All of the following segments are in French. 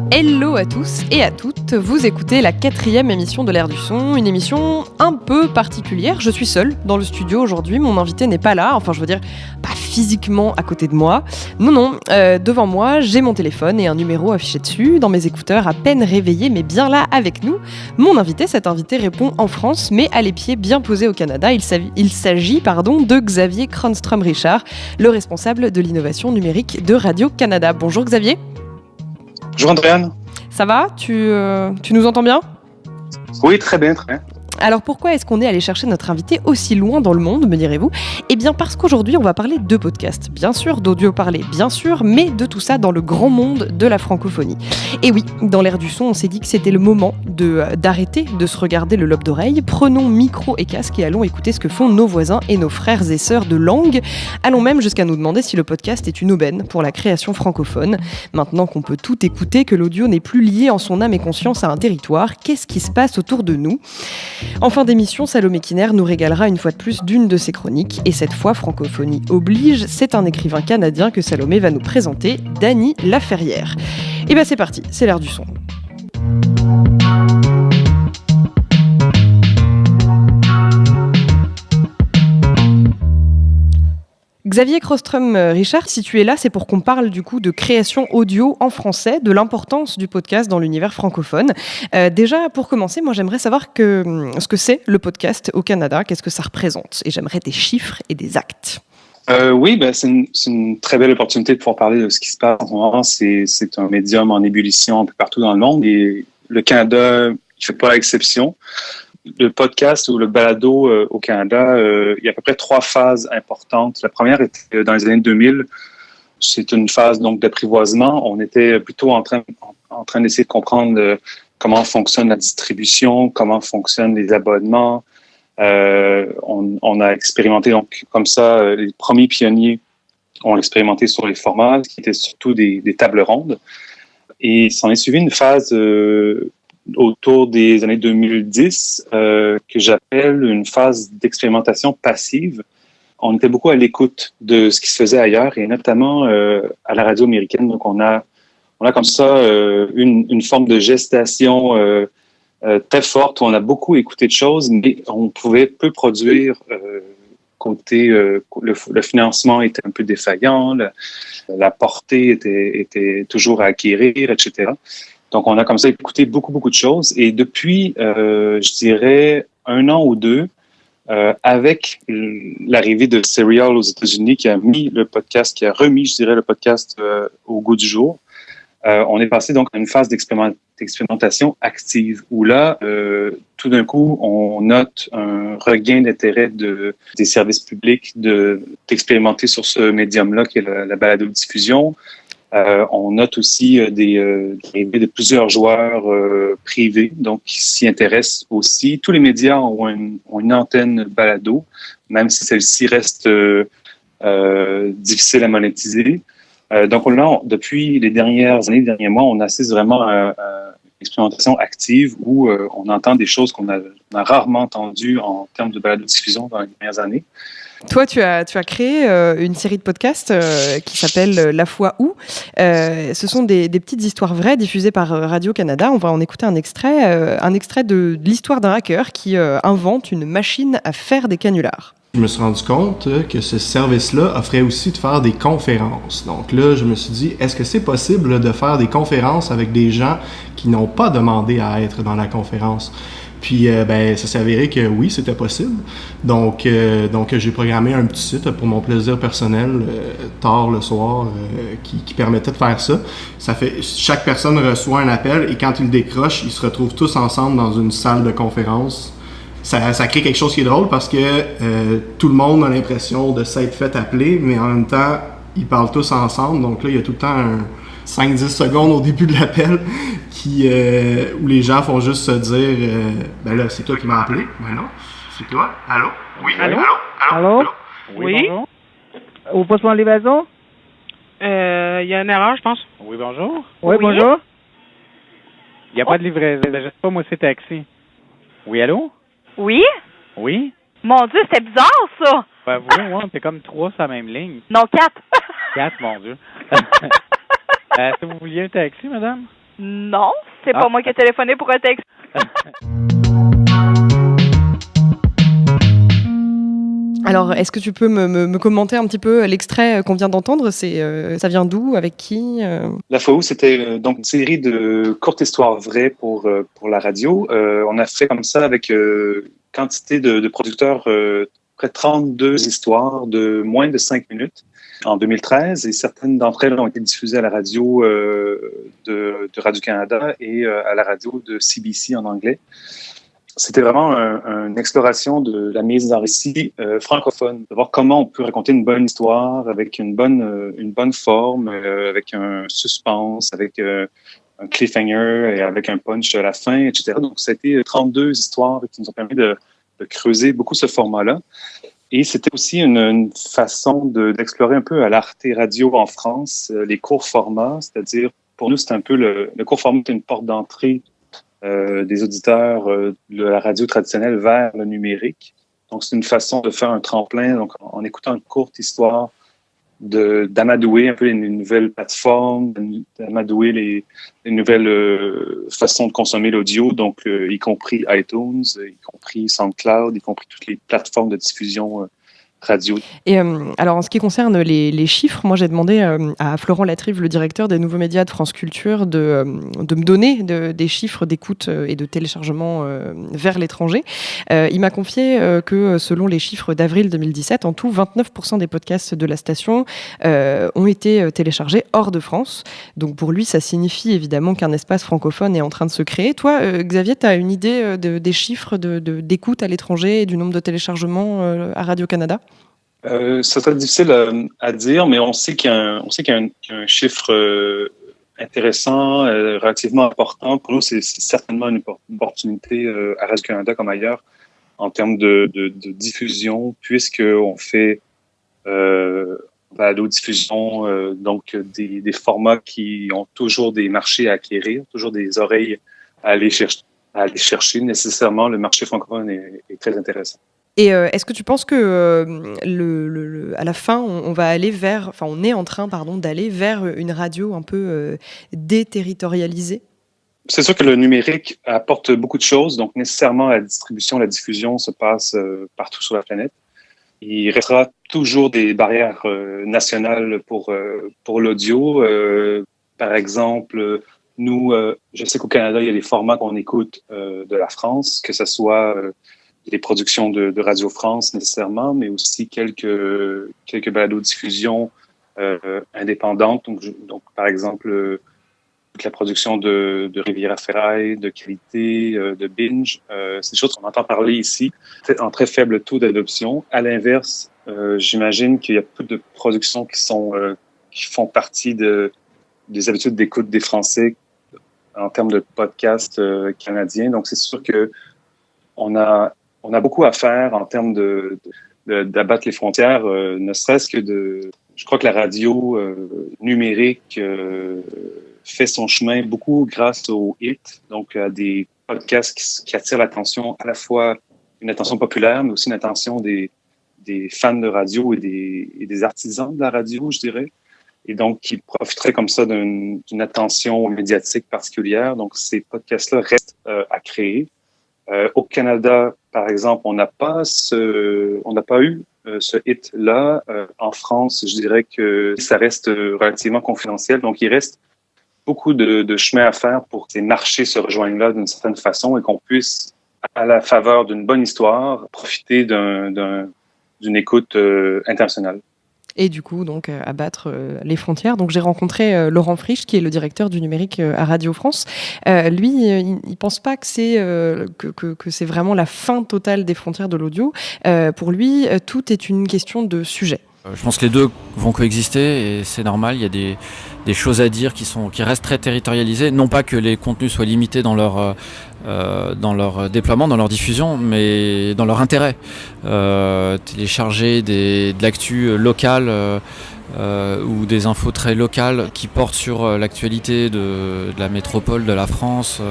Hello à tous et à toutes, vous écoutez la 4e émission de l'Air du Son, une émission un peu particulière. Je suis seule dans le studio aujourd'hui, mon invité n'est pas là, enfin je veux dire pas physiquement à côté de moi. Non, devant moi j'ai mon téléphone et un numéro affiché dessus, dans mes écouteurs à peine réveillés mais bien là avec nous. Mon invité, cet invité répond en France mais a les pieds bien posés au Canada. Il s'agit de Xavier Kronström-Richard, le responsable de l'innovation numérique de Radio-Canada. Bonjour Xavier. Bonjour Andréane. Ça va ? Tu nous entends bien ? Oui, très bien, très bien. Alors pourquoi est-ce qu'on est allé chercher notre invité aussi loin dans le monde, me direz-vous ? Eh bien parce qu'aujourd'hui on va parler de podcasts, bien sûr, d'audio parlé, bien sûr, mais de tout ça dans le grand monde de la francophonie. Et oui, dans l'Air du Son, on s'est dit que c'était le moment d'arrêter de se regarder le lobe d'oreille. Prenons micro et casque et allons écouter ce que font nos voisins et nos frères et sœurs de langue. Allons même jusqu'à nous demander si le podcast est une aubaine pour la création francophone. Maintenant qu'on peut tout écouter, que l'audio n'est plus lié en son âme et conscience à un territoire, qu'est-ce qui se passe autour de nous ? En fin d'émission, Salomé Kiner nous régalera une fois de plus d'une de ses chroniques. Et cette fois, francophonie oblige, c'est un écrivain canadien que Salomé va nous présenter, Dany Laferrière. Et bien c'est parti, c'est l'Air du Son. Xavier Kronström-Richard, si tu es là, c'est pour qu'on parle du coup de création audio en français, de l'importance du podcast dans l'univers francophone. Déjà, pour commencer, moi j'aimerais savoir ce que c'est le podcast au Canada, qu'est-ce que ça représente ? Et j'aimerais des chiffres et des actes. Oui, c'est une très belle opportunité de pouvoir parler de ce qui se passe en ce moment. C'est un médium en ébullition un peu partout dans le monde et le Canada, il ne fait pas l'exception. Le podcast ou le balado au Canada, il y a à peu près 3 phases importantes. La première était dans les années 2000. C'est une phase donc d'apprivoisement. On était plutôt en train d'essayer de comprendre comment fonctionne la distribution, comment fonctionnent les abonnements. On a expérimenté donc comme ça. Les premiers pionniers ont expérimenté sur les formats qui étaient surtout des tables rondes. Et s'en est suivi une phase autour des années 2010, que j'appelle une phase d'expérimentation passive. On était beaucoup à l'écoute de ce qui se faisait ailleurs et notamment à la radio américaine. Donc, on a comme ça une forme de gestation très forte où on a beaucoup écouté de choses, mais on pouvait peu produire côté le financement était un peu défaillant, la portée était toujours à acquérir, etc. Donc, on a comme ça écouté beaucoup de choses. Et depuis, je dirais, 1 an ou 2, avec l'arrivée de Serial aux États-Unis, qui a remis, je dirais, le podcast au goût du jour, on est passé donc à une phase d'expérimentation active, où là, tout d'un coup, on note un regain d'intérêt des services publics d'expérimenter sur ce médium-là, qui est la balado-diffusion. On note aussi de plusieurs joueurs privés, donc qui s'y intéressent aussi. Tous les médias ont une antenne balado, même si celle-ci reste difficile à monétiser. Donc là, depuis les dernières années, les derniers mois, on assiste vraiment à une expérimentation active où on entend des choses qu'on a rarement entendues en termes de balado-diffusion dans les dernières années. Toi, tu as créé une série de podcasts qui s'appelle La foi où. Ce sont des petites histoires vraies diffusées par Radio-Canada. On va en écouter un extrait de l'histoire d'un hacker qui invente une machine à faire des canulars. Je me suis rendu compte que ce service-là offrait aussi de faire des conférences. Donc là, je me suis dit, est-ce que c'est possible de faire des conférences avec des gens qui n'ont pas demandé à être dans la conférence? Puis, ça s'est avéré que oui, c'était possible. Donc j'ai programmé un petit site pour mon plaisir personnel, tard le soir, qui permettait de faire ça. Chaque personne reçoit un appel et quand ils décrochent, ils se retrouvent tous ensemble dans une salle de conférence. Ça crée quelque chose qui est drôle parce que tout le monde a l'impression de s'être fait appeler, mais en même temps, ils parlent tous ensemble. Donc là, il y a tout le temps 5-10 secondes au début de l'appel où les gens font juste se dire là, c'est toi qui m'as appelé. Ben non, c'est toi. Allô? Oui. Allô? Oui. Bonjour. Au poste de livraison? Il y a une erreur, je pense. Oui, bonjour. Oui, bonjour. Il n'y a pas de livraison. Je sais pas, moi, c'est taxi. Oui, allô? Oui? Oui? Mon Dieu, c'était bizarre, ça! Ben, vous, ouais, c'est comme 3 sur la même ligne. Non, 4. 4, mon Dieu. Est-ce que vous vouliez un taxi, madame? Non, c'est Ah. pas moi qui ai téléphoné pour un texte. Alors, est-ce que tu peux me commenter un petit peu l'extrait qu'on vient d'entendre? Ça vient d'où? Avec qui? La fois où c'était donc une série de courtes histoires vraies pour la radio. On a fait comme ça avec quantité de producteurs, près de 32 histoires de moins de 5 minutes en 2013, et certaines d'entre elles ont été diffusées à la radio de Radio-Canada et à la radio de CBC en anglais. C'était vraiment une exploration de la mise en récit francophone, de voir comment on peut raconter une bonne histoire avec une bonne forme, avec un suspense, avec un cliffhanger et avec un punch à la fin, etc. Donc, ça a été 32 histoires qui nous ont permis de creuser beaucoup ce format-là. Et c'était aussi une façon d'explorer un peu à l'Arte Radio en France les courts formats, c'est-à-dire, pour nous, c'est un peu le court format, c'est une porte d'entrée des auditeurs de la radio traditionnelle vers le numérique. Donc, c'est une façon de faire un tremplin, donc en écoutant une courte histoire, d'amadouer un peu les nouvelles plateformes, d'amadouer les nouvelles façons de consommer l'audio, donc y compris iTunes, y compris SoundCloud, y compris toutes les plateformes de diffusion radio. Et alors, en ce qui concerne les chiffres, moi, j'ai demandé à Florent Latrive, le directeur des nouveaux médias de France Culture, de me donner des chiffres d'écoute et de téléchargement vers l'étranger. Il m'a confié que, selon les chiffres d'avril 2017, en tout, 29% des podcasts de la station ont été téléchargés hors de France. Donc, pour lui, ça signifie évidemment qu'un espace francophone est en train de se créer. Toi, Xavier, tu as une idée des chiffres d'écoute à l'étranger et du nombre de téléchargements à Radio-Canada? Ça serait difficile à dire, mais on sait qu'il y a un chiffre intéressant, relativement important. Pour nous, c'est certainement une opportunité à Radio-Canada comme ailleurs en termes de diffusion, puisqu'on fait balado-diffusion, donc des formats qui ont toujours des marchés à acquérir, toujours des oreilles à aller chercher. Nécessairement, le marché francophone est très intéressant. Et est-ce que tu penses que à la fin, on va aller on est en train, d'aller vers une radio un peu déterritorialisée? C'est sûr que le numérique apporte beaucoup de choses, donc nécessairement la distribution, la diffusion se passe partout sur la planète. Il restera toujours des barrières nationales pour l'audio. Par exemple, nous, je sais qu'au Canada, il y a des formats qu'on écoute de la France, que ce soit des productions de Radio France nécessairement, mais aussi quelques balados-diffusions indépendantes. Donc, par exemple, la production de Riviera-Ferraille, de Qualité, de Binge. C'est des choses qu'on entend parler ici, en très faible taux d'adoption. À l'inverse, j'imagine qu'il y a peu de productions qui font partie des habitudes d'écoute des Français en termes de podcasts canadiens. Donc, c'est sûr que on a beaucoup à faire en termes d'abattre les frontières, ne serait-ce que je crois que la radio numérique fait son chemin beaucoup grâce aux hits, donc à des podcasts qui attirent l'attention, à la fois une attention populaire, mais aussi une attention des fans de radio et des artisans de la radio, je dirais, et donc qui profiteraient comme ça d'une attention médiatique particulière. Donc ces podcasts-là restent à créer. Au Canada, par exemple, on n'a pas eu ce hit-là. En France, je dirais que ça reste relativement confidentiel. Donc, il reste beaucoup de chemin à faire pour que ces marchés se rejoignent là d'une certaine façon et qu'on puisse, à la faveur d'une bonne histoire, profiter d'une écoute internationale. Et du coup, donc, abattre les frontières. Donc, j'ai rencontré Laurent Frisch, qui est le directeur du numérique à Radio France. Lui, il pense pas que c'est vraiment la fin totale des frontières de l'audio. Pour lui, tout est une question de sujet. Je pense que les deux vont coexister et c'est normal. Il y a des choses à dire qui restent très territorialisées. Non pas que les contenus soient limités dans leur déploiement, dans leur diffusion, mais dans leur intérêt. Télécharger de l'actu locale ou des infos très locales qui portent sur l'actualité de la métropole de la France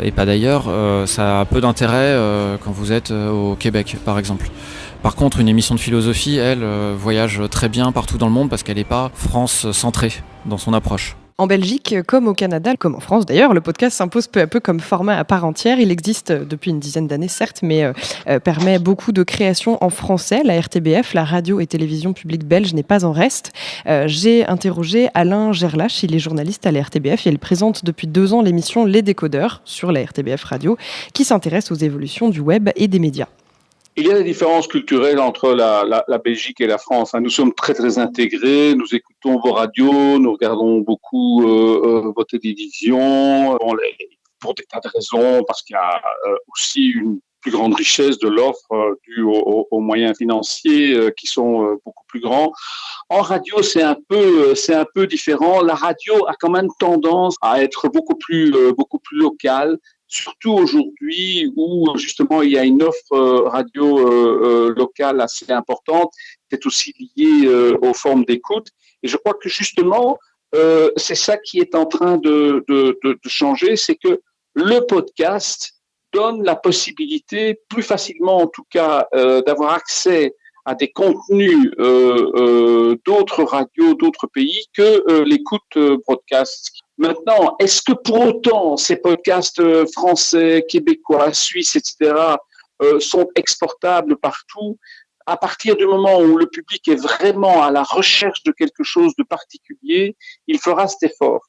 et pas d'ailleurs, ça a peu d'intérêt quand vous êtes au Québec, par exemple. Par contre, une émission de philosophie, elle, voyage très bien partout dans le monde parce qu'elle n'est pas France-centrée dans son approche. En Belgique, comme au Canada, comme en France d'ailleurs, le podcast s'impose peu à peu comme format à part entière. Il existe depuis une dizaine d'années, certes, mais permet beaucoup de créations en français. La RTBF, la radio et télévision publique belge, n'est pas en reste. J'ai interrogé Alain Gerlache, il est journaliste à la RTBF et il présente depuis 2 ans l'émission Les Décodeurs sur la RTBF Radio, qui s'intéresse aux évolutions du web et des médias. Il y a des différences culturelles entre la Belgique et la France. Nous sommes très, très intégrés. Nous écoutons vos radios, nous regardons beaucoup vos télévisions, pour des tas de raisons, parce qu'il y a aussi une plus grande richesse de l'offre due aux moyens financiers qui sont beaucoup plus grands. En radio, c'est un peu différent. La radio a quand même tendance à être beaucoup plus locale. Surtout aujourd'hui où justement il y a une offre radio locale assez importante, c'est aussi lié aux formes d'écoute. Et je crois que justement c'est ça qui est en train de changer, c'est que le podcast donne la possibilité, plus facilement en tout cas, d'avoir accès à des contenus d'autres radios, d'autres pays que l'écoute broadcast. Maintenant, est-ce que pour autant ces podcasts français, québécois, suisses, etc. Sont exportables partout? À partir du moment où le public est vraiment à la recherche de quelque chose de particulier, il fera cet effort.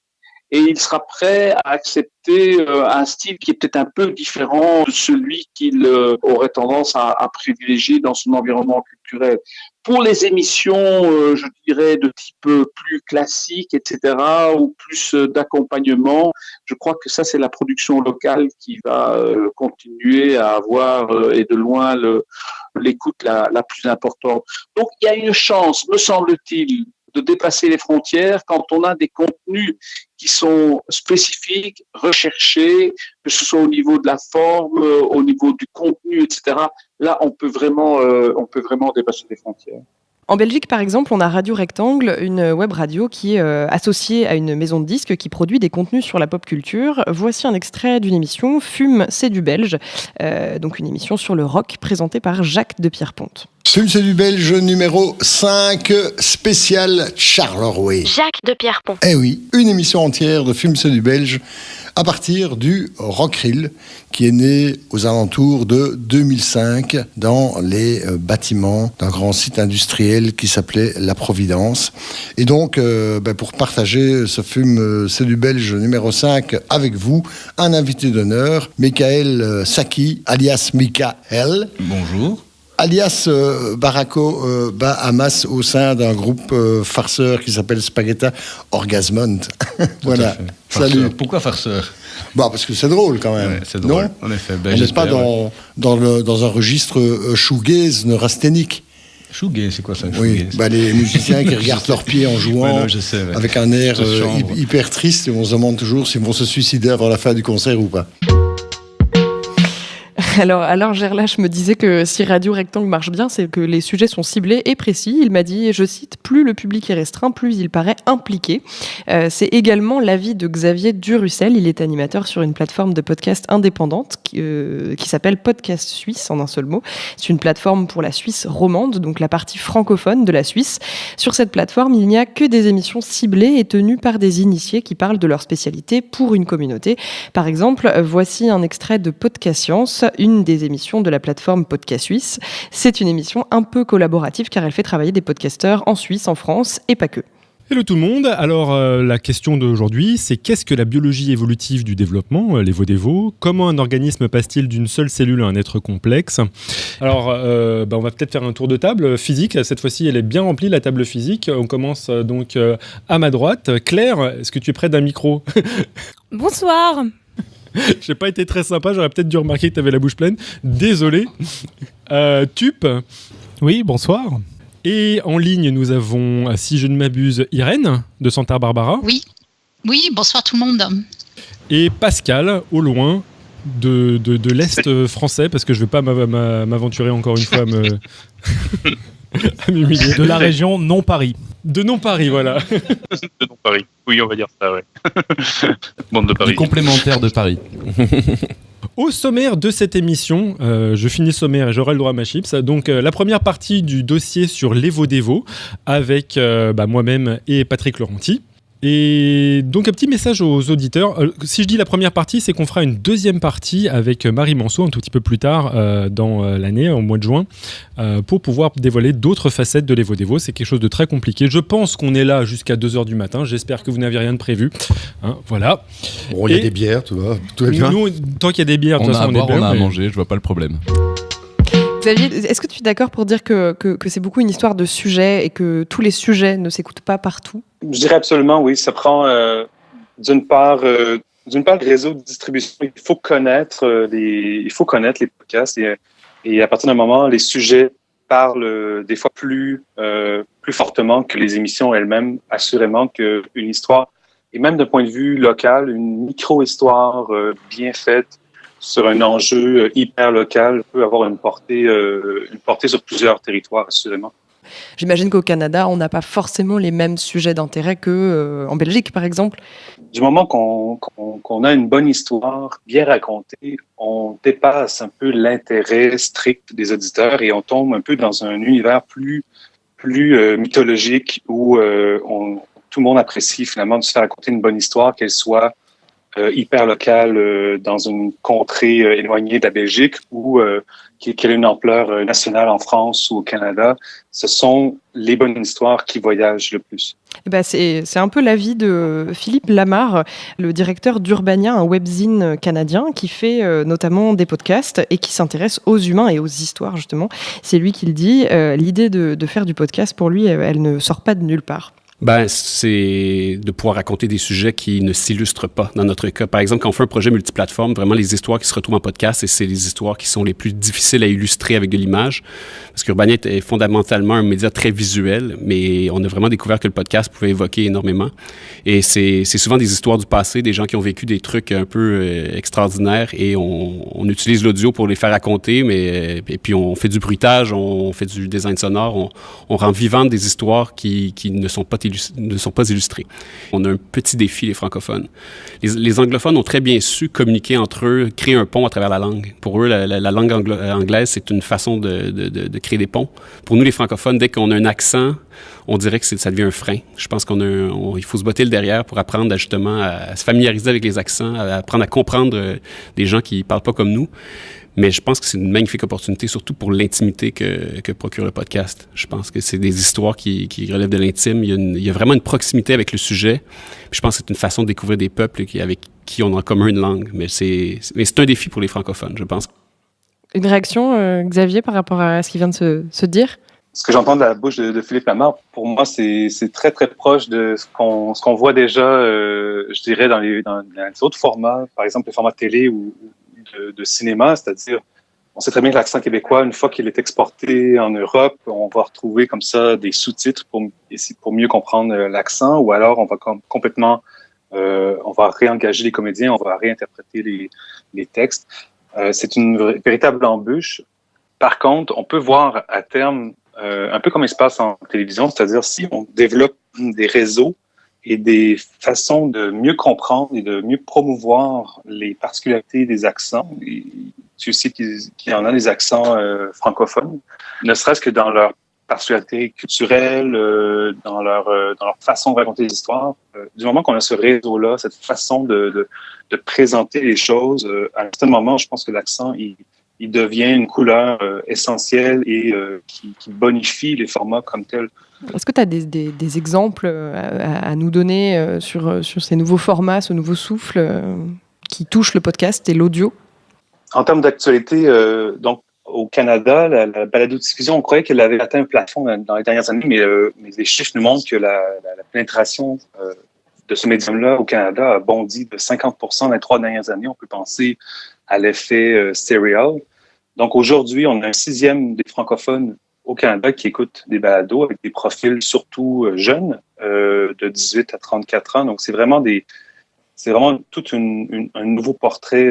Et il sera prêt à accepter un style qui est peut-être un peu différent de celui qu'il aurait tendance à privilégier dans son environnement culturel. Pour les émissions, je dirais, de type plus classique, etc., ou plus d'accompagnement, je crois que ça, c'est la production locale qui va continuer à avoir, et de loin, l'écoute la plus importante. Donc, il y a une chance, me semble-t-il, de dépasser les frontières quand on a des contenus qui sont spécifiques, recherchés, que ce soit au niveau de la forme, au niveau du contenu, etc. Là, on peut vraiment dépasser les frontières. En Belgique, par exemple, on a Radio Rectangle, une web radio qui est associée à une maison de disques qui produit des contenus sur la pop culture. Voici un extrait d'une émission, Fume, c'est du belge, donc une émission sur le rock présentée par Jacques de Pierreponte. Fume, c'est du belge numéro 5, spécial Charleroi. Jacques de Pierreponte. Eh oui, une émission entière de Fume, c'est du belge à partir du Rockrill qui est né aux alentours de 2005 dans les bâtiments d'un grand site industriel qui s'appelait La Providence. Et donc, pour partager ce Fume, c'est du belge numéro 5 avec vous, un invité d'honneur, Michael Saki, alias Michael. Bonjour. Alias Barako Bahamas au sein d'un groupe farceur qui s'appelle Spagetta Orgasmont. Voilà. Salut. Pourquoi farceur? Parce que c'est drôle quand même. Ouais, c'est drôle, non, en effet. On n'est pas dans un registre shoegaze neurasthénique. Shoegaze, c'est quoi ça? Oui, les musiciens qui regardent leurs pieds en jouant, non, je sais, ouais. Avec un air hyper triste, et on se demande toujours s'ils vont se suicider avant la fin du concert ou pas. Alors Gerlache me disait que si Radio Rectangle marche bien, c'est que les sujets sont ciblés et précis. Il m'a dit, et je cite, « Plus le public est restreint, plus il paraît impliqué ». C'est également l'avis de Xavier Durussel. Il est animateur sur une plateforme de podcast indépendante qui s'appelle Podcast Suisse, en un seul mot. C'est une plateforme pour la Suisse romande, donc la partie francophone de la Suisse. Sur cette plateforme, il n'y a que des émissions ciblées et tenues par des initiés qui parlent de leur spécialité pour une communauté. Par exemple, voici un extrait de Podcast Science, une des émissions de la plateforme Podcast Suisse. C'est une émission un peu collaborative car elle fait travailler des podcasteurs en Suisse, en France et pas que. Hello tout le monde, alors la question d'aujourd'hui c'est qu'est-ce que la biologie évolutive du développement, les Vodévo? Comment un organisme passe-t-il d'une seule cellule à un être complexe? Alors on va peut-être faire un tour de table physique, cette fois-ci elle est bien remplie la table physique, on commence donc à ma droite. Claire, est-ce que tu es près d'un micro? Bonsoir. J'ai pas été très sympa, j'aurais peut-être dû remarquer que tu avais la bouche pleine. Désolé. Tup. Oui, bonsoir. Et en ligne, nous avons, si je ne m'abuse, Irène de Santa Barbara. Oui, bonsoir tout le monde. Et Pascal, au loin, de l'Est français, parce que je ne vais pas m'aventurer encore une fois à m'humilier. De la région non-Paris. De non-Paris, voilà. De non-Paris, oui, on va dire ça, ouais. Bande de Paris. Du complémentaire de Paris. Au sommaire de cette émission, je finis le sommaire et j'aurai le droit à ma chips. Donc la première partie du dossier sur les Vodévo avec moi-même et Patrick Laurenti. Et donc un petit message aux auditeurs. Si je dis la première partie, c'est qu'on fera une deuxième partie avec Marie Manceau un tout petit peu plus tard dans l'année, au mois de juin, pour pouvoir dévoiler d'autres facettes de l'Evo-Devo. C'est quelque chose de très compliqué. Je pense qu'on est là jusqu'à 2h du matin. J'espère que vous n'avez rien de prévu. Voilà. Bon, il y a des bières, tout va bien. Nous, tant qu'il y a des bières, de toute façon, on est bien. On a à manger, je vois pas le problème. Xavier, est-ce que tu es d'accord pour dire que c'est beaucoup une histoire de sujets et que tous les sujets ne s'écoutent pas partout? Je dirais absolument, oui. Ça prend d'une part le réseau de distribution. Il faut connaître les podcasts et à partir d'un moment, les sujets parlent des fois plus fortement que les émissions elles-mêmes. Assurément qu'une histoire, et même d'un point de vue local, une micro-histoire bien faite sur un enjeu hyper local peut avoir une portée sur plusieurs territoires, assurément. J'imagine qu'au Canada, on n'a pas forcément les mêmes sujets d'intérêt qu'en Belgique, par exemple. Du moment qu'on a une bonne histoire bien racontée, on dépasse un peu l'intérêt strict des auditeurs et on tombe un peu dans un univers plus mythologique où tout le monde apprécie finalement de se faire raconter une bonne histoire, qu'elle soit hyper locale dans une contrée éloignée de la Belgique ou qu'elle ait une ampleur nationale en France ou au Canada. Ce sont les bonnes histoires qui voyagent le plus. C'est un peu l'avis de Philippe Lamarre, le directeur d'Urbania, un webzine canadien qui fait notamment des podcasts et qui s'intéresse aux humains et aux histoires, justement. C'est lui qui le dit. L'idée de faire du podcast, pour lui, elle ne sort pas de nulle part. C'est de pouvoir raconter des sujets qui ne s'illustrent pas. Dans notre cas, par exemple, quand on fait un projet multiplateforme, vraiment les histoires qui se retrouvent en podcast, c'est les histoires qui sont les plus difficiles à illustrer avec de l'image. Parce qu'Urbania est fondamentalement un média très visuel, mais on a vraiment découvert que le podcast pouvait évoquer énormément. Et c'est souvent des histoires du passé, des gens qui ont vécu des trucs un peu extraordinaires et on utilise l'audio pour les faire raconter, et puis on fait du bruitage, on fait du design sonore, on rend vivantes des histoires qui ne sont pas illustrées. On a un petit défi, les francophones. Les anglophones ont très bien su communiquer entre eux, créer un pont à travers la langue. Pour eux, la langue anglaise, c'est une façon de créer des ponts. Pour nous, les francophones, dès qu'on a un accent, on dirait que ça devient un frein. Je pense il faut se botter le derrière pour apprendre justement à se familiariser avec les accents, à apprendre à comprendre des gens qui ne parlent pas comme nous. Mais je pense que c'est une magnifique opportunité, surtout pour l'intimité que procure le podcast. Je pense que c'est des histoires qui relèvent de l'intime. Il y a vraiment une proximité avec le sujet. Puis je pense que c'est une façon de découvrir des peuples avec qui on a en commun une langue. Mais c'est un défi pour les francophones, je pense. Une réaction, Xavier, par rapport à ce qui vient de se dire? Ce que j'entends de la bouche de Philippe Lamarre, pour moi, c'est très, très proche de ce qu'on voit déjà, je dirais, dans les autres formats, par exemple les formats télé ou de cinéma, c'est-à-dire, on sait très bien que l'accent québécois, une fois qu'il est exporté en Europe, on va retrouver comme ça des sous-titres pour mieux comprendre l'accent, ou alors on va complètement, on va réengager les comédiens, on va réinterpréter les textes. C'est une véritable embûche. Par contre, on peut voir à terme, un peu comme il se passe en télévision, c'est-à-dire si on développe des réseaux et des façons de mieux comprendre et de mieux promouvoir les particularités des accents. Et tu sais qu'il y en a des accents francophones, ne serait-ce que dans leur particularité culturelle, dans leur façon de raconter les histoires. Du moment qu'on a ce réseau-là, cette façon de présenter les choses, à un certain moment, je pense que l'accent, il devient une couleur essentielle et qui bonifie les formats comme tels. Est-ce que tu as des exemples à nous donner sur ces nouveaux formats, ce nouveau souffle qui touche le podcast et l'audio? En termes d'actualité, donc au Canada, la balado-diffusion, on croyait qu'elle avait atteint un plafond dans les dernières années, mais les chiffres nous montrent que la pénétration de ce médium-là au Canada a bondi de 50% dans les 3 dernières années. On peut penser à l'effet Serial. Donc aujourd'hui, on a un 6e des francophones au Canada qui écoutent des balados avec des profils surtout jeunes, de 18 à 34 ans. Donc c'est vraiment tout un nouveau portrait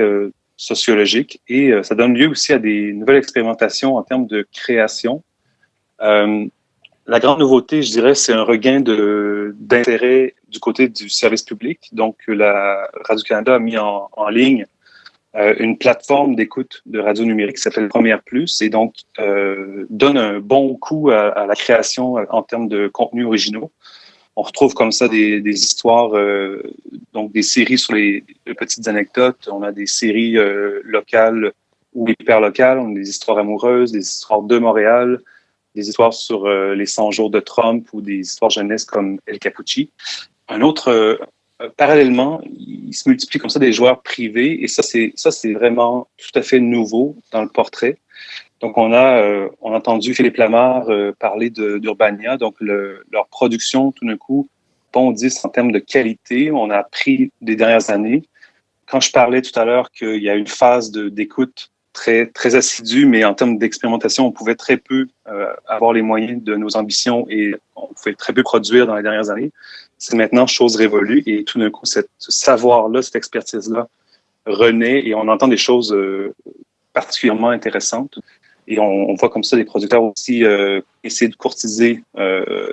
sociologique et ça donne lieu aussi à des nouvelles expérimentations en termes de création. La grande nouveauté, je dirais, c'est un regain d'intérêt du côté du service public. Donc la Radio-Canada a mis en ligne une plateforme d'écoute de radio numérique qui s'appelle Première Plus et donc donne un bon coup à la création en termes de contenus originaux. On retrouve comme ça des histoires, donc des séries sur les petites anecdotes. On a des séries locales ou hyper locales. On a des histoires amoureuses, des histoires de Montréal, des histoires sur les 100 jours de Trump ou des histoires jeunesse comme El Capucci. Un autre, parallèlement, il se multiplie comme ça des joueurs privés et ça c'est vraiment tout à fait nouveau dans le portrait. Donc, on a entendu Philippe Lamar parler d'Urbania. Donc, leur production, tout d'un coup, bondissent en termes de qualité. On a appris des dernières années. Quand je parlais tout à l'heure qu'il y a une phase d'écoute très, très assidue, mais en termes d'expérimentation, on pouvait très peu avoir les moyens de nos ambitions et on pouvait très peu produire dans les dernières années. C'est maintenant chose révolue et tout d'un coup, ce savoir-là, cette expertise-là renaît et on entend des choses particulièrement intéressantes. Et on voit comme ça des producteurs aussi essayer de courtiser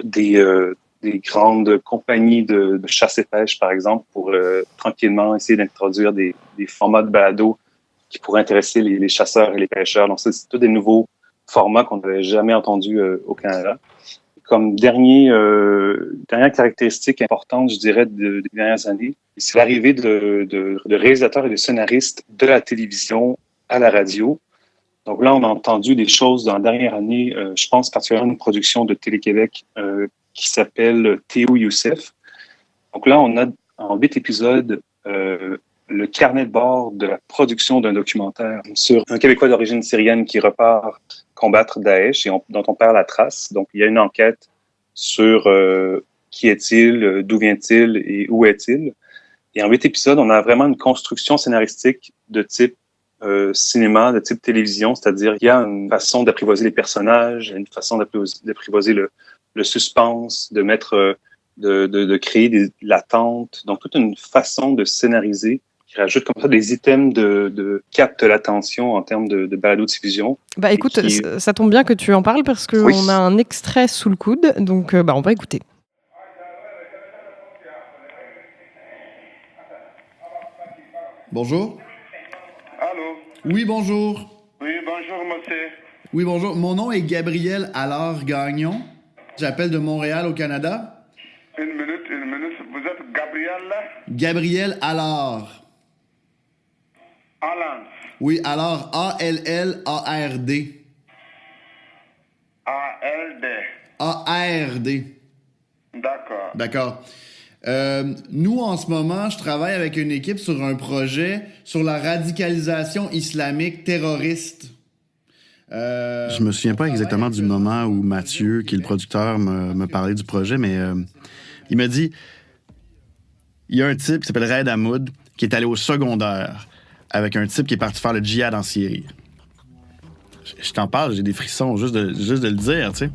des grandes compagnies de chasse et pêche, par exemple, pour tranquillement essayer d'introduire des formats de balado qui pourraient intéresser les chasseurs et les pêcheurs. Donc, c'est tous des nouveaux formats qu'on n'avait jamais entendus au Canada. Comme dernière caractéristique importante, je dirais, des dernières années, c'est l'arrivée de réalisateurs et de scénaristes de la télévision à la radio. Donc là, on a entendu des choses dans la dernière année, je pense particulièrement à une production de Télé-Québec qui s'appelle Théo Youssef. Donc là, on a en 8 épisodes le carnet de bord de la production d'un documentaire sur un Québécois d'origine syrienne qui repart combattre Daesh et dont on perd la trace. Donc, il y a une enquête sur qui est-il, d'où vient-il et où est-il. Et en 8 épisodes, on a vraiment une construction scénaristique de type cinéma, de type télévision, c'est-à-dire il y a une façon d'apprivoiser les personnages, une façon d'apprivoiser le suspense, de créer de l'attente, donc toute une façon de scénariser qui rajoute comme ça des items de capte l'attention en termes de balado-diffusion. Bah écoute, ça tombe bien que tu en parles parce qu'on a un extrait sous le coude, donc on va écouter. Bonjour. Allô? Oui, bonjour. Oui, bonjour, monsieur. Oui, bonjour. Mon nom est Gabriel Allard-Gagnon. J'appelle de Montréal, au Canada. Une minute. Vous êtes Gabriel? Gabriel Allard. Allard. Oui, Allard. A-L-L-A-R-D. A-L-D. A-R-D. D'accord. D'accord. Nous, en ce moment, je travaille avec une équipe sur un projet sur la radicalisation islamique terroriste. Je me souviens pas exactement du moment où Mathieu, qui est le producteur, me parlait du projet, mais il m'a dit, il y a un type qui s'appelle Raed Hamoud qui est allé au secondaire avec un type qui est parti faire le djihad en Syrie. Je t'en parle, j'ai des frissons juste de le dire, tu sais.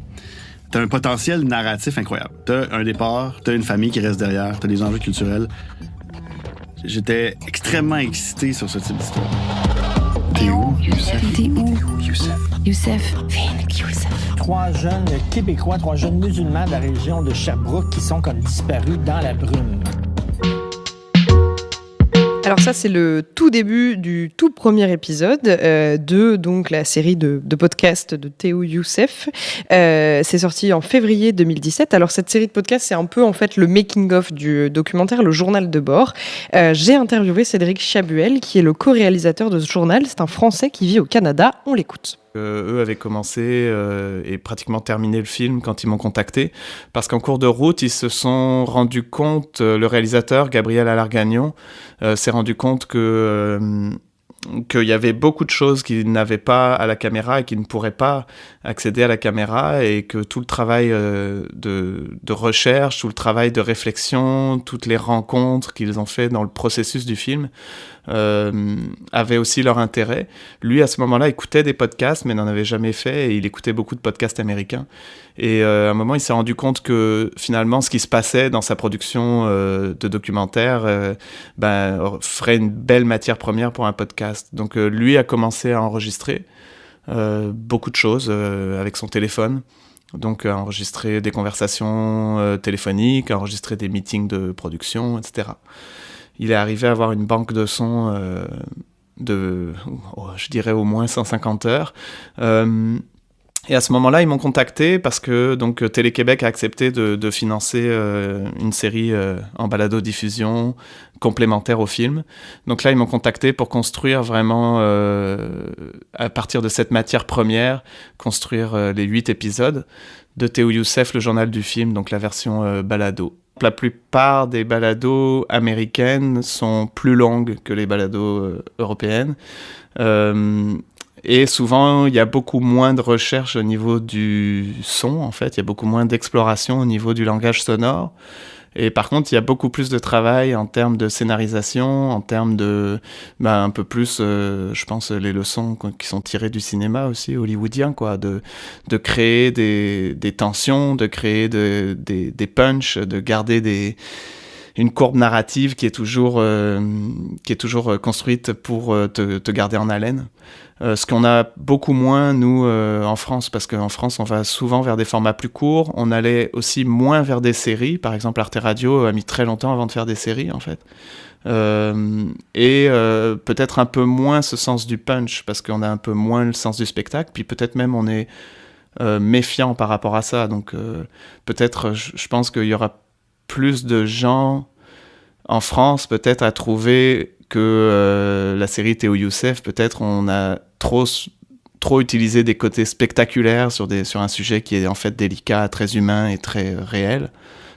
T'as un potentiel narratif incroyable. T'as un départ, t'as une famille qui reste derrière, t'as des enjeux culturels. J'étais extrêmement excité sur ce type d'histoire. T'es où, Youssef? T'es où? Youssef. Viens, Youssef. 3 jeunes Québécois, 3 jeunes musulmans de la région de Sherbrooke qui sont comme disparus dans la brume. Alors ça, c'est le tout début du tout premier épisode de donc la série de podcasts de Théo Youssef. C'est sorti en février 2017. Alors cette série de podcasts, c'est un peu en fait le making-of du documentaire Le Journal de bord. J'ai interviewé Cédric Chabuel, qui est le co-réalisateur de ce journal. C'est un Français qui vit au Canada. On l'écoute. Eux avaient commencé et pratiquement terminé le film quand ils m'ont contacté, parce qu'en cours de route, ils se sont rendus compte, le réalisateur, Gabriel Allard-Gagnon, s'est rendu compte qu'il y avait beaucoup de choses qu'il n'avait pas à la caméra et qu'il ne pourrait pas accéder à la caméra, et que tout le travail de recherche, tout le travail de réflexion, toutes les rencontres qu'ils ont fait dans le processus du film avaient aussi leur intérêt. Lui, à ce moment-là, écoutait des podcasts, mais n'en avait jamais fait, et il écoutait beaucoup de podcasts américains. Et à un moment, il s'est rendu compte que finalement, ce qui se passait dans sa production de documentaire ferait une belle matière première pour un podcast. Donc lui a commencé à enregistrer beaucoup de choses avec son téléphone. Donc à enregistrer des conversations téléphoniques, à enregistrer des meetings de production, etc. Il est arrivé à avoir une banque de sons je dirais au moins 150 heures. Et à ce moment-là, ils m'ont contacté parce que donc Télé-Québec a accepté de financer une série en balado-diffusion complémentaire au film. Donc là, ils m'ont contacté pour construire vraiment, à partir de cette matière première, construire les 8 épisodes de Théo Youssef, le journal du film, donc la version balado. La plupart des balados américaines sont plus longues que les balados européennes. Et souvent, il y a beaucoup moins de recherche au niveau du son, en fait. Il y a beaucoup moins d'exploration au niveau du langage sonore. Et par contre, il y a beaucoup plus de travail en termes de scénarisation, en termes de... un peu plus, je pense, les leçons qui sont tirées du cinéma aussi, hollywoodien, quoi. De créer des tensions, de créer des punchs, de garder une courbe narrative qui est toujours construite pour te garder en haleine. Ce qu'on a beaucoup moins, nous, en France, parce qu'en France, on va souvent vers des formats plus courts. On allait aussi moins vers des séries. Par exemple, Arte Radio a mis très longtemps avant de faire des séries, en fait. Peut-être un peu moins ce sens du punch, parce qu'on a un peu moins le sens du spectacle. Puis peut-être même on est méfiant par rapport à ça. Donc peut-être, je pense qu'il y aura plus de gens en France, peut-être, à trouver que la série Théo Youssef, peut-être on a trop utilisé des côtés spectaculaires sur un sujet qui est en fait délicat, très humain et très réel,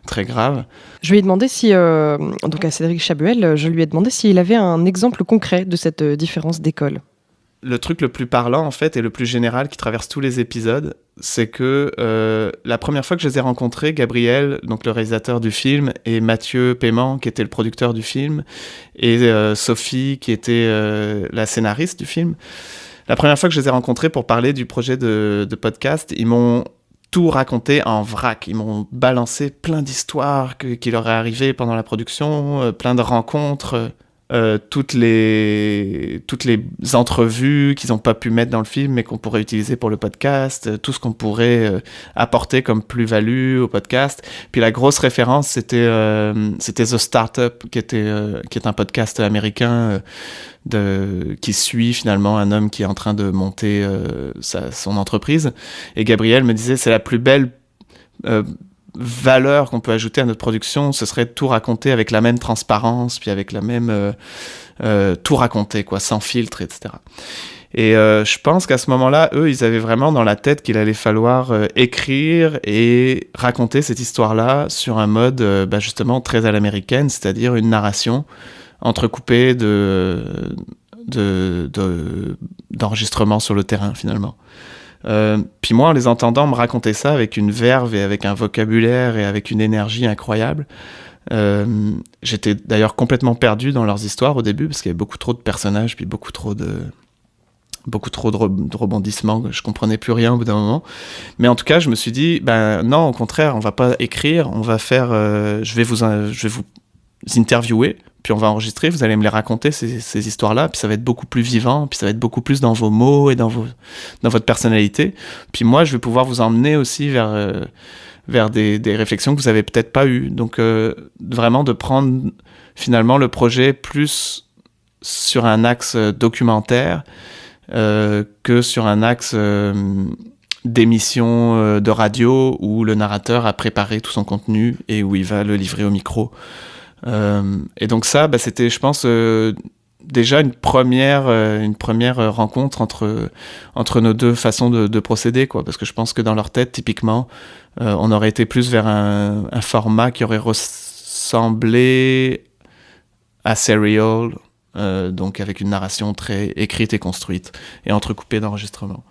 très grave. Je lui ai demandé donc à Cédric Chabuel, je lui ai demandé s'il avait un exemple concret de cette différence d'école. Le truc le plus parlant, en fait, et le plus général qui traverse tous les épisodes, c'est que la première fois que je les ai rencontrés, Gabriel, donc le réalisateur du film, et Mathieu Paiement, qui était le producteur du film, et Sophie, qui était la scénariste du film, la première fois que je les ai rencontrés pour parler du projet de podcast, ils m'ont tout raconté en vrac. Ils m'ont balancé plein d'histoires qui leur est arrivé pendant la production, plein de rencontres... toutes les entrevues qu'ils n'ont pas pu mettre dans le film mais qu'on pourrait utiliser pour le podcast, tout ce qu'on pourrait apporter comme plus-value au podcast. Puis la grosse référence, c'était The Startup, qui est un podcast américain qui suit finalement un homme qui est en train de monter son entreprise. Et Gabriel me disait, c'est la plus belle valeur qu'on peut ajouter à notre production, ce serait de tout raconter avec la même transparence, puis avec la même... tout raconter, quoi, sans filtre, etc. Et je pense qu'à ce moment-là, eux, ils avaient vraiment dans la tête qu'il allait falloir écrire et raconter cette histoire-là sur un mode justement très à l'américaine, c'est-à-dire une narration entrecoupée d'enregistrements sur le terrain, finalement. Puis moi, en les entendant me raconter ça avec une verve et avec un vocabulaire et avec une énergie incroyable, j'étais d'ailleurs complètement perdu dans leurs histoires au début parce qu'il y avait beaucoup trop de personnages puis beaucoup trop de rebondissements, je comprenais plus rien au bout d'un moment. Mais en tout cas, je me suis dit, non, au contraire, on va pas écrire, on va faire, je vais vous interviewer, puis on va enregistrer, vous allez me les raconter, ces histoires-là, puis ça va être beaucoup plus vivant, puis ça va être beaucoup plus dans vos mots et dans votre personnalité. Puis moi, je vais pouvoir vous emmener aussi vers des réflexions que vous avez peut-être pas eues. Donc, vraiment de prendre finalement le projet plus sur un axe documentaire que sur un axe d'émission de radio où le narrateur a préparé tout son contenu et où il va le livrer au micro. Et donc ça, c'était, je pense, déjà une première rencontre entre nos deux façons de procéder, quoi. Parce que je pense que dans leur tête, typiquement, on aurait été plus vers un format qui aurait ressemblé à Serial, donc avec une narration très écrite et construite et entrecoupée d'enregistrements.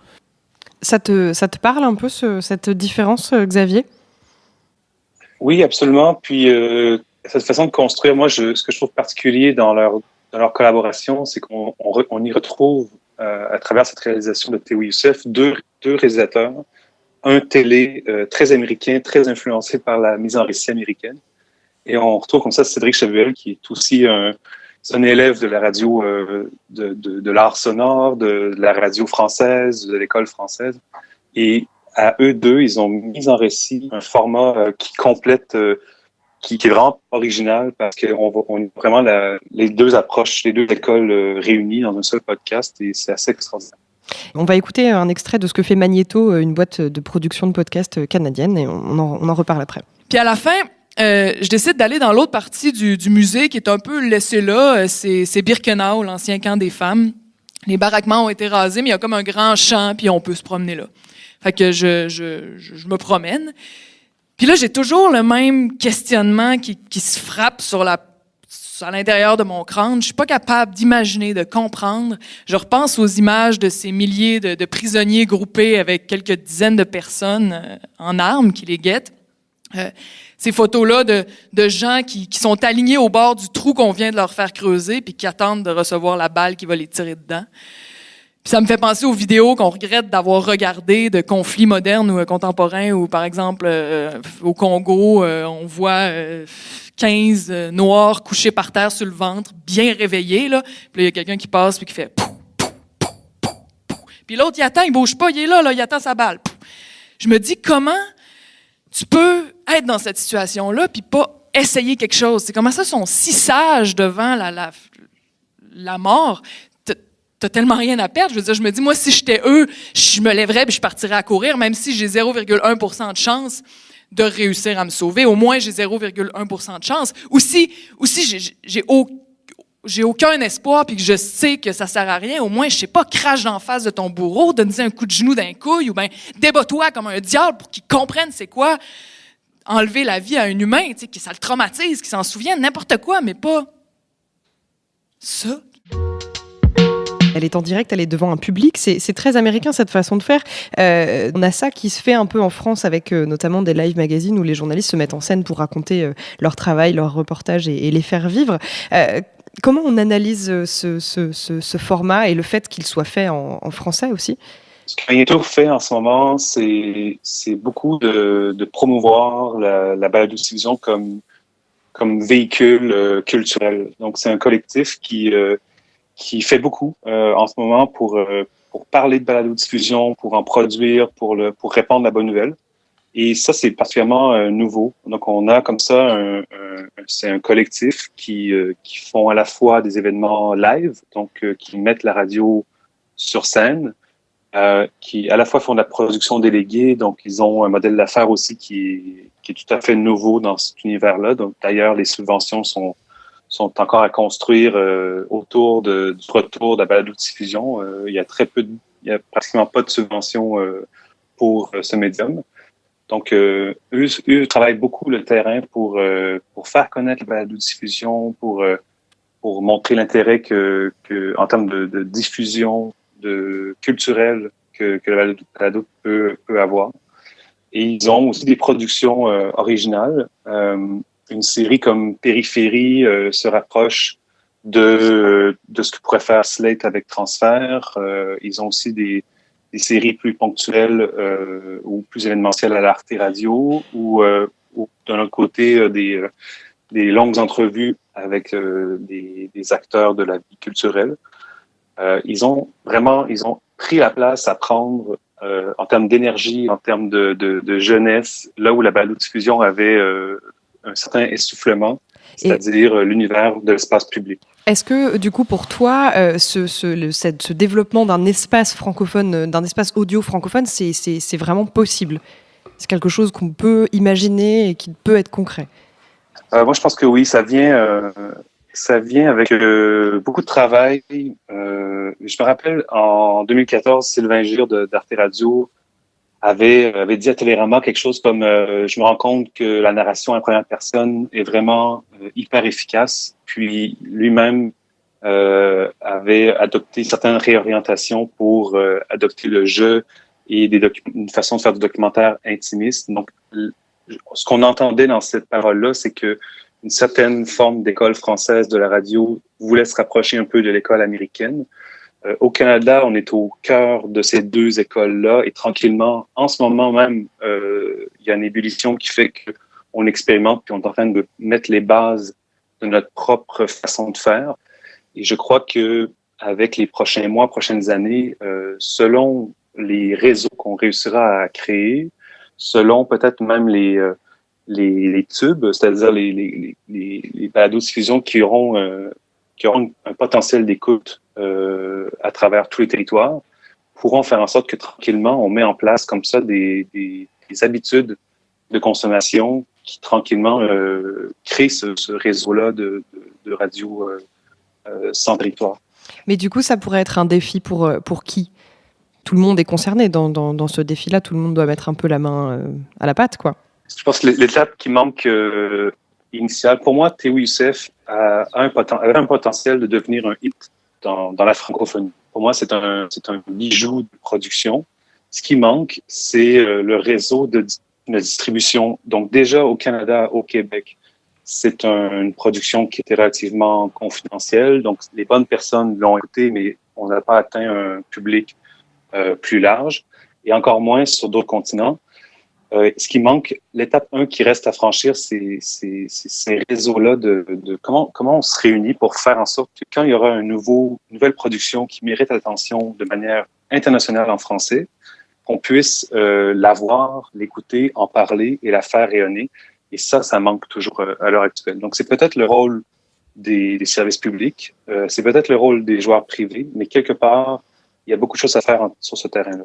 Ça te parle un peu cette différence, Xavier ? Oui, absolument. Puis cette façon de construire, moi, ce que je trouve particulier dans leur collaboration, c'est qu'on y retrouve à travers cette réalisation de Théo Youssef deux réalisateurs, un télé très américain, très influencé par la mise en récit américaine, et on retrouve comme ça Cédric Chabuel, qui est aussi un élève de la radio, de l'art sonore, de la radio française, de l'école française. Et à eux deux, ils ont mis en récit un format qui complète, qui est vraiment original, parce qu'on a vraiment les deux approches, les deux écoles réunies dans un seul podcast, et c'est assez extraordinaire. On va écouter un extrait de ce que fait Magnéto, une boîte de production de podcasts canadienne, et on en reparle après. Puis à la fin, je décide d'aller dans l'autre partie du musée qui est un peu laissé là. C'est Birkenau, l'ancien camp des femmes. Les baraquements ont été rasés, mais il y a comme un grand champ, puis on peut se promener là. Fait que je me promène. Puis là, j'ai toujours le même questionnement qui se frappe à l'intérieur de mon crâne. Je suis pas capable d'imaginer, de comprendre. Je repense aux images de ces milliers de prisonniers groupés avec quelques dizaines de personnes en armes qui les guettent. Ces photos-là de gens qui sont alignés au bord du trou qu'on vient de leur faire creuser puis qui attendent de recevoir la balle qui va les tirer dedans. Puis ça me fait penser aux vidéos qu'on regrette d'avoir regardées de conflits modernes ou contemporains où, par exemple, au Congo, on voit 15 Noirs couchés par terre sur le ventre, bien réveillés, là. Puis là, il y a quelqu'un qui passe puis qui fait « pouf, pouf, pouf, pouf, pouf ». Puis l'autre, il attend, il bouge pas, il est là, il attend sa balle. Pouf. Je me dis, comment tu peux être dans cette situation-là puis pas essayer quelque chose? C'est comment ça, sont si sages devant la mort? T'as tellement rien à perdre. Je veux dire, je me dis, moi, si j'étais eux, je me lèverais et je partirais à courir, même si j'ai 0,1% de chance de réussir à me sauver. Au moins, j'ai 0,1% de chance. Ou si j'ai aucun espoir puis que je sais que ça sert à rien, au moins, je sais pas, crache en face de ton bourreau, donne-lui un coup de genou d'un couille ou bien débat-toi comme un diable pour qu'il comprenne c'est quoi enlever la vie à un humain, tu sais, que ça le traumatise, qu'il s'en souvienne, n'importe quoi, mais pas ça. Elle est en direct, elle est devant un public. C'est très américain, cette façon de faire. On a ça qui se fait un peu en France avec notamment des live magazines où les journalistes se mettent en scène pour raconter leur travail, leurs reportages et les faire vivre. Comment on analyse ce format et le fait qu'il soit fait en français aussi? Ce que Magnéto fait en ce moment, c'est beaucoup de promouvoir la balado-diffusion comme véhicule culturel. Donc, c'est un collectif qui fait beaucoup en ce moment pour parler de balado-diffusion, pour en produire, pour répandre la bonne nouvelle. Et ça, c'est particulièrement nouveau. Donc, on a comme ça c'est un collectif qui font à la fois des événements live, donc qui mettent la radio sur scène, qui à la fois font de la production déléguée, donc ils ont un modèle d'affaires aussi qui est tout à fait nouveau dans cet univers-là. Donc, d'ailleurs, les subventions sont encore à construire autour du retour de la balado-diffusion. Il y a pratiquement pas de subventions pour ce médium. Donc, eux travaillent beaucoup le terrain pour faire connaître la balado-diffusion, pour montrer l'intérêt que en termes de diffusion culturelle que la balado peut avoir. Et ils ont aussi des productions originales. Une série comme Périphérie se rapproche de ce que pourrait faire Slate avec Transfert. Ils ont aussi des séries plus ponctuelles ou plus événementielles à l'Arte Radio ou d'un autre côté des longues entrevues avec des acteurs de la vie culturelle. Ils ont pris la place à prendre en termes d'énergie, en termes de jeunesse, là où la balado-diffusion avait un certain essoufflement, c'est-à-dire l'univers de l'espace public. Est-ce que, du coup, pour toi, ce développement d'un espace francophone, d'un espace audio francophone, c'est vraiment possible? C'est quelque chose qu'on peut imaginer et qui peut être concret? Moi, je pense que oui, ça vient avec beaucoup de travail. Je me rappelle, en 2014, Sylvain Gire d'Arte Radio avait dit à Télérama quelque chose comme je me rends compte que la narration en première personne est vraiment hyper efficace. Puis lui-même avait adopté certaines réorientations pour adopter le jeu et une façon de faire du documentaire intimiste. Donc, ce qu'on entendait dans cette parole-là, c'est que une certaine forme d'école française de la radio voulait se rapprocher un peu de l'école américaine. Au Canada, on est au cœur de ces deux écoles-là et tranquillement, en ce moment même, il y a une ébullition qui fait qu'on expérimente puis on est en train de mettre les bases de notre propre façon de faire. Et je crois que avec les prochains mois, prochaines années, selon les réseaux qu'on réussira à créer, selon peut-être même les tubes, c'est-à-dire les balados-diffusions qui auront un potentiel d'écoute à travers tous les territoires, pourront faire en sorte que tranquillement, on met en place comme ça des habitudes de consommation qui tranquillement créent ce réseau-là de radio sans territoire. Mais du coup, ça pourrait être un défi pour qui ? Tout le monde est concerné dans ce défi-là, tout le monde doit mettre un peu la main à la pâte, quoi. Je pense que l'étape qui manque initiale, pour moi, Théo Youssef avait un potentiel de devenir un hit dans la francophonie. Pour moi, c'est un bijou de production. Ce qui manque, c'est le réseau de distribution. Donc déjà au Canada, au Québec, c'est une production qui était relativement confidentielle. Donc les bonnes personnes l'ont écouté, mais on n'a pas atteint un public plus large, et encore moins sur d'autres continents. Ce qui manque, l'étape 1 qui reste à franchir, c'est ces réseaux-là de comment on se réunit pour faire en sorte que quand il y aura une nouvelle production qui mérite l'attention de manière internationale en français, qu'on puisse la voir, l'écouter, en parler et la faire rayonner. Et ça manque toujours à l'heure actuelle. Donc c'est peut-être le rôle des services publics, c'est peut-être le rôle des joueurs privés, mais quelque part, il y a beaucoup de choses à faire sur ce terrain-là.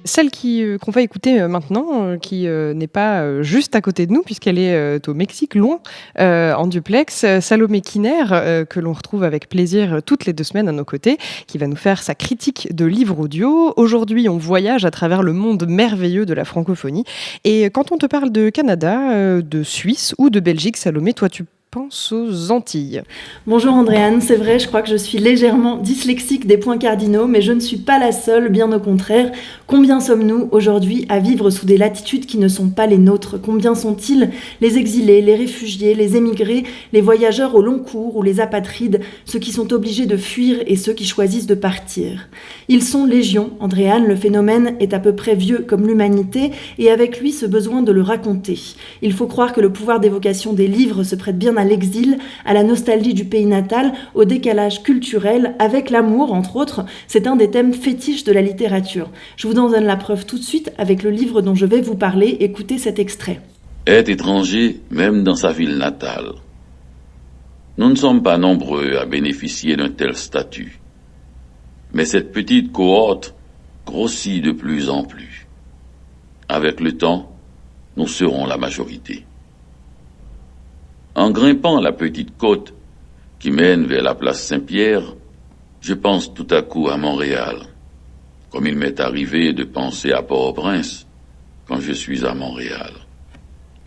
Celle qu'on va écouter maintenant, qui n'est pas juste à côté de nous, puisqu'elle est au Mexique, loin, en duplex, Salomé Kiner, que l'on retrouve avec plaisir toutes les 2 semaines à nos côtés, qui va nous faire sa critique de livres audio. Aujourd'hui, on voyage à travers le monde merveilleux de la francophonie. Et quand on te parle de Canada, de Suisse ou de Belgique, Salomé, toi, tu penses aux Antilles. Bonjour Andréane, c'est vrai, je crois que je suis légèrement dyslexique des points cardinaux, mais je ne suis pas la seule, bien au contraire. Combien sommes-nous aujourd'hui à vivre sous des latitudes qui ne sont pas les nôtres ? Combien sont-ils les exilés, les réfugiés, les émigrés, les voyageurs au long cours ou les apatrides, ceux qui sont obligés de fuir et ceux qui choisissent de partir ? Ils sont légion, Andréane, le phénomène est à peu près vieux comme l'humanité et avec lui ce besoin de le raconter. Il faut croire que le pouvoir d'évocation des livres se prête bien à l'exil, à la nostalgie du pays natal, au décalage culturel, avec l'amour, entre autres. C'est un des thèmes fétiches de la littérature. Je vous en donne la preuve tout de suite avec le livre dont je vais vous parler. Écoutez cet extrait. Être étranger, même dans sa ville natale. Nous ne sommes pas nombreux à bénéficier d'un tel statut. Mais cette petite cohorte grossit de plus en plus. Avec le temps, nous serons la majorité. En grimpant la petite côte qui mène vers la place Saint-Pierre, je pense tout à coup à Montréal, comme il m'est arrivé de penser à Port-au-Prince quand je suis à Montréal.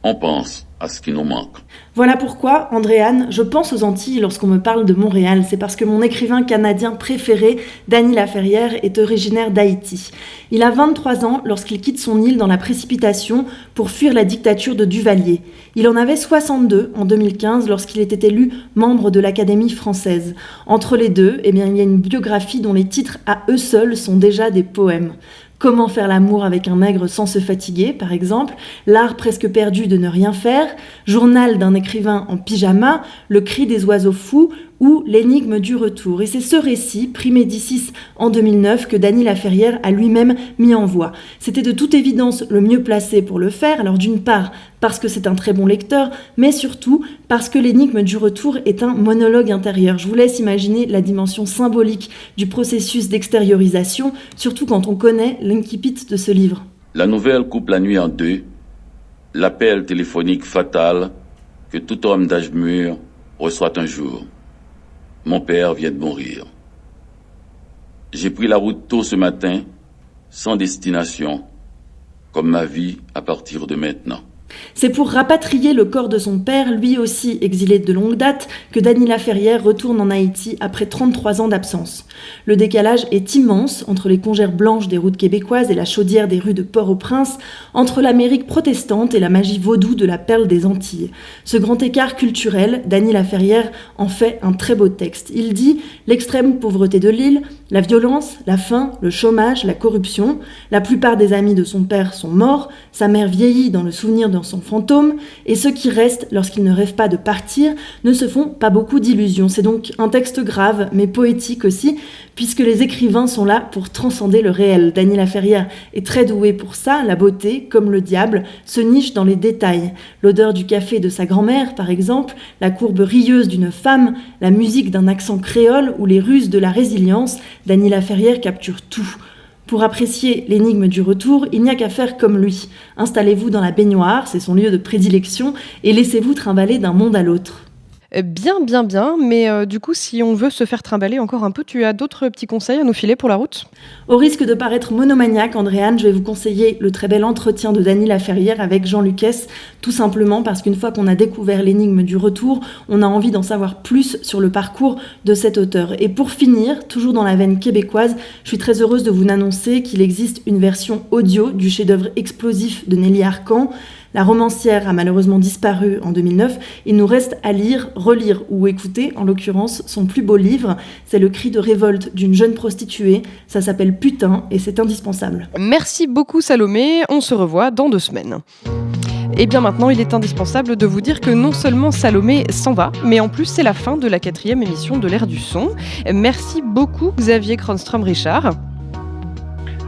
On pense à ce qui nous manque. Voilà pourquoi, Andréane, je pense aux Antilles lorsqu'on me parle de Montréal. C'est parce que mon écrivain canadien préféré, Dany Laferrière, est originaire d'Haïti. Il a 23 ans lorsqu'il quitte son île dans la précipitation pour fuir la dictature de Duvalier. Il en avait 62 en 2015 lorsqu'il était élu membre de l'Académie française. Entre les deux, il y a une biographie dont les titres à eux seuls sont déjà des poèmes. Comment faire l'amour avec un nègre sans se fatiguer, par exemple, L'art presque perdu de ne rien faire, Journal d'un écrivain en pyjama, Le cri des oiseaux fous ou L'énigme du retour. Et c'est ce récit, pris Médicis en 2009, que Dany Laferrière a lui-même mis en voix. C'était de toute évidence le mieux placé pour le faire, alors d'une part parce que c'est un très bon lecteur, mais surtout parce que L'énigme du retour est un monologue intérieur. Je vous laisse imaginer la dimension symbolique du processus d'extériorisation, surtout quand on connaît l'incipit de ce livre. La nouvelle coupe la nuit en deux, l'appel téléphonique fatal que tout homme d'âge mûr reçoit un jour. Mon père vient de mourir. J'ai pris la route tôt ce matin, sans destination, comme ma vie à partir de maintenant. C'est pour rapatrier le corps de son père, lui aussi exilé de longue date, que Dany Laferrière retourne en Haïti après 33 ans d'absence. Le décalage est immense entre les congères blanches des routes québécoises et la chaudière des rues de Port-au-Prince, entre l'Amérique protestante et la magie vaudou de la perle des Antilles. Ce grand écart culturel, Dany Laferrière en fait un très beau texte. Il dit « L'extrême pauvreté de l'île, la violence, la faim, le chômage, la corruption. La plupart des amis de son père sont morts, sa mère vieillit dans le souvenir de dans son fantôme, et ceux qui restent, lorsqu'ils ne rêvent pas de partir, ne se font pas beaucoup d'illusions. C'est donc un texte grave, mais poétique aussi, puisque les écrivains sont là pour transcender le réel. Dany Laferrière est très douée pour ça. La beauté, comme le diable, se niche dans les détails. L'odeur du café de sa grand-mère, par exemple, la courbe rieuse d'une femme, la musique d'un accent créole ou les ruses de la résilience, Dany Laferrière capture tout. Pour apprécier l'énigme du retour, il n'y a qu'à faire comme lui. Installez-vous dans la baignoire, c'est son lieu de prédilection, et laissez-vous trimballer d'un monde à l'autre. Bien, mais du coup, si on veut se faire trimballer encore un peu, tu as d'autres petits conseils à nous filer pour la route ? Au risque de paraître monomaniaque, Andréane, je vais vous conseiller le très bel entretien de Dany Laferrière avec Jean Lucas, tout simplement parce qu'une fois qu'on a découvert l'énigme du retour, on a envie d'en savoir plus sur le parcours de cet auteur. Et pour finir, toujours dans la veine québécoise, je suis très heureuse de vous annoncer qu'il existe une version audio du chef-d'œuvre explosif de Nelly Arcan. La romancière a malheureusement disparu en 2009. Il nous reste à lire, relire ou écouter, en l'occurrence, son plus beau livre. C'est le cri de révolte d'une jeune prostituée. Ça s'appelle Putain et c'est indispensable. Merci beaucoup Salomé, on se revoit dans 2 semaines. Et bien maintenant, il est indispensable de vous dire que non seulement Salomé s'en va, mais en plus c'est la fin de la 4e émission de l'Air du Son. Merci beaucoup Xavier Kronström-Richard.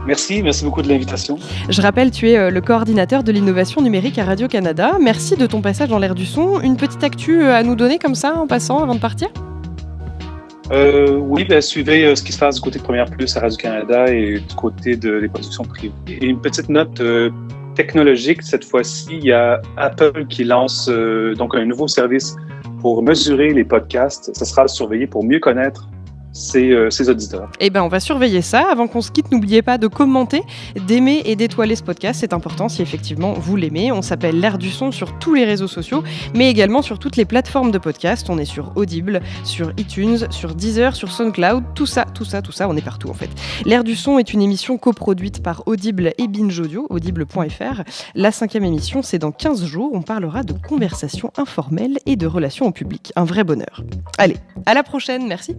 Merci beaucoup de l'invitation. Je rappelle, tu es le coordinateur de l'innovation numérique à Radio-Canada. Merci de ton passage dans l'Air du Son. Une petite actu à nous donner comme ça, en passant, avant de partir ? Oui, suivez ce qui se passe du côté de Première Plus à Radio-Canada et du côté des productions privées. Et une petite note technologique, cette fois-ci, il y a Apple qui lance donc un nouveau service pour mesurer les podcasts. Ça sera surveillé pour mieux connaître ses auditeurs. Eh bien, on va surveiller ça. Avant qu'on se quitte, n'oubliez pas de commenter, d'aimer et d'étoiler ce podcast. C'est important si effectivement vous l'aimez. On s'appelle l'Air du Son sur tous les réseaux sociaux, mais également sur toutes les plateformes de podcast. On est sur Audible, sur iTunes, sur Deezer, sur SoundCloud. Tout ça, on est partout en fait. L'Air du Son est une émission coproduite par Audible et Binge Audio, audible.fr. La 5e émission, c'est dans 15 jours. On parlera de conversations informelles et de relations au public. Un vrai bonheur. Allez, à la prochaine. Merci.